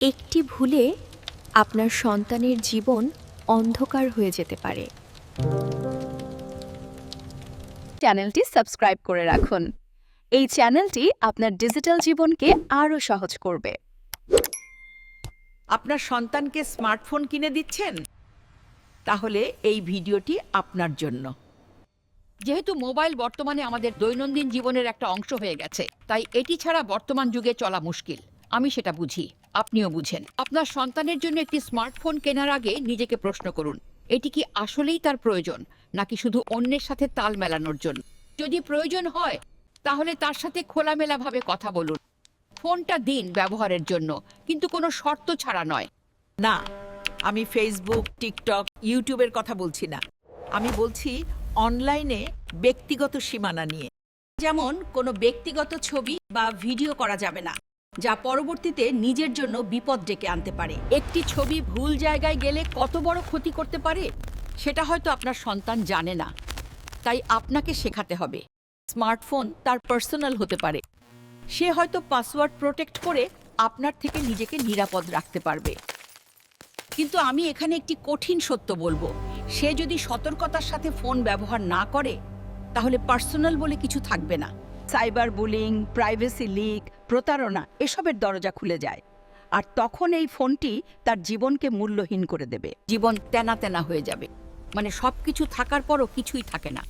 একটি ভুলে আপনার সন্তানের জীবন অন্ধকার হয়ে যেতে পারে। চ্যানেলটি সাবস্ক্রাইব করে রাখুন। এই চ্যানেলটি আপনার ডিজিটাল জীবনকে আরও সহজ করবে। আপনার সন্তানকে স্মার্টফোন কিনে দিচ্ছেন? তাহলে এই ভিডিওটি আপনার জন্য। যেহেতু মোবাইল বর্তমানে আমাদের দৈনন্দিন জীবনের একটা অংশ হয়ে গেছে, তাই এটি ছাড়া বর্তমান যুগে চলা মুশকিল। আমি সেটা বুঝি, আপনিও বুঝেন। আপনার সন্তানের জন্য একটি স্মার্টফোন কেনার আগে নিজেকে প্রশ্ন করুন, এটি কি আসলেই তার প্রয়োজন, নাকি শুধু অন্যের সাথে তাল মেলানোর জন্য? যদি প্রয়োজন হয়, তাহলে তার সাথে খোলামেলাভাবে কথা বলুন। ফোনটা দিন ব্যবহারের জন্য, কিন্তু কোনো শর্ত ছাড়া নয়। না, আমি ফেসবুক, টিকটক, ইউটিউবের কথা বলছি না। আমি বলছি অনলাইনে ব্যক্তিগত সীমানা নিয়ে। যেমন কোনো ব্যক্তিগত ছবি বা ভিডিও করা যাবে না, যা পরবর্তীতে নিজের জন্য বিপদ ডেকে আনতে পারে। একটি ছবি ভুল জায়গায় গেলে কত বড় ক্ষতি করতে পারে সেটা হয়তো আপনার সন্তান জানে না। তাই আপনাকে শেখাতে হবে। স্মার্টফোন তার পার্সোনাল হতে পারে। সে হয়তো পাসওয়ার্ড প্রোটেক্ট করে আপনার থেকে নিজেকে নিরাপদ রাখতে পারবে। কিন্তু আমি এখানে একটি কঠিন সত্য বলবো, সে যদি সতর্কতার সাথে ফোন ব্যবহার না করে, তাহলে পার্সোনাল বলে কিছু থাকবে না। সাইবার বুলিং, প্রাইভেসি লিক, প্রতারণা এসবের দরজা খুলে যায়। আর তখন এই ফোনটি তার জীবনকে মূল্যহীন করে দেবে। জীবন তেনা তেনা হয়ে যাবে। মানে সবকিছু থাকার পরও কিছুই থাকে না।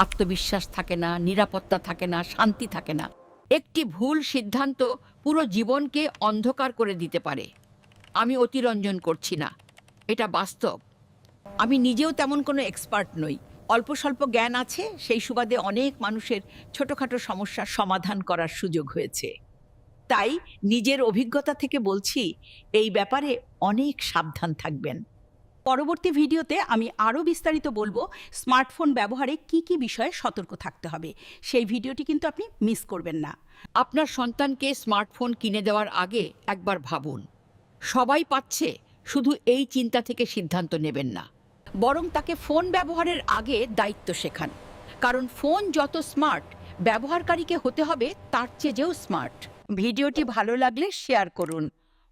আত্মবিশ্বাস থাকে না, নিরাপত্তা থাকে না, শান্তি থাকে না। একটি ভুল সিদ্ধান্ত পুরো জীবনকে অন্ধকার করে দিতে পারে। আমি অতিরঞ্জন করছি না, এটা বাস্তব। আমি নিজেও তেমন কোনো এক্সপার্ট নই, অল্প স্বল্প জ্ঞান আছে। সেই সুবাদে অনেক মানুষের ছোটখাটো সমস্যার সমাধান করার সুযোগ হয়েছে। তাই নিজের অভিজ্ঞতা থেকে বলছি, এই ব্যাপারে অনেক সাবধান থাকবেন। পরবর্তী ভিডিওতে আমি আরও বিস্তারিত বলবো স্মার্টফোন ব্যবহারে কি কি বিষয়ে সতর্ক থাকতে হবে। সেই ভিডিওটি কিন্তু আপনি মিস করবেন না। আপনার সন্তানকে স্মার্টফোন কিনে দেওয়ার আগে একবার ভাবুন। সবাই পাচ্ছে, শুধু এই চিন্তা থেকে সিদ্ধান্ত নেবেন না। বরং তাকে ফোন ব্যবহারের আগে দায়িত্ব শেখান। কারণ ফোন যত স্মার্ট, ব্যবহারকারীকে হতে হবে তার চেয়েও স্মার্ট। ভিডিওটি ভালো লাগলে শেয়ার করুন,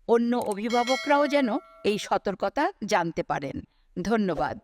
অন্য অভিভাবকরাও যেন এই সতর্কতা জানতে পারেন। ধন্যবাদ।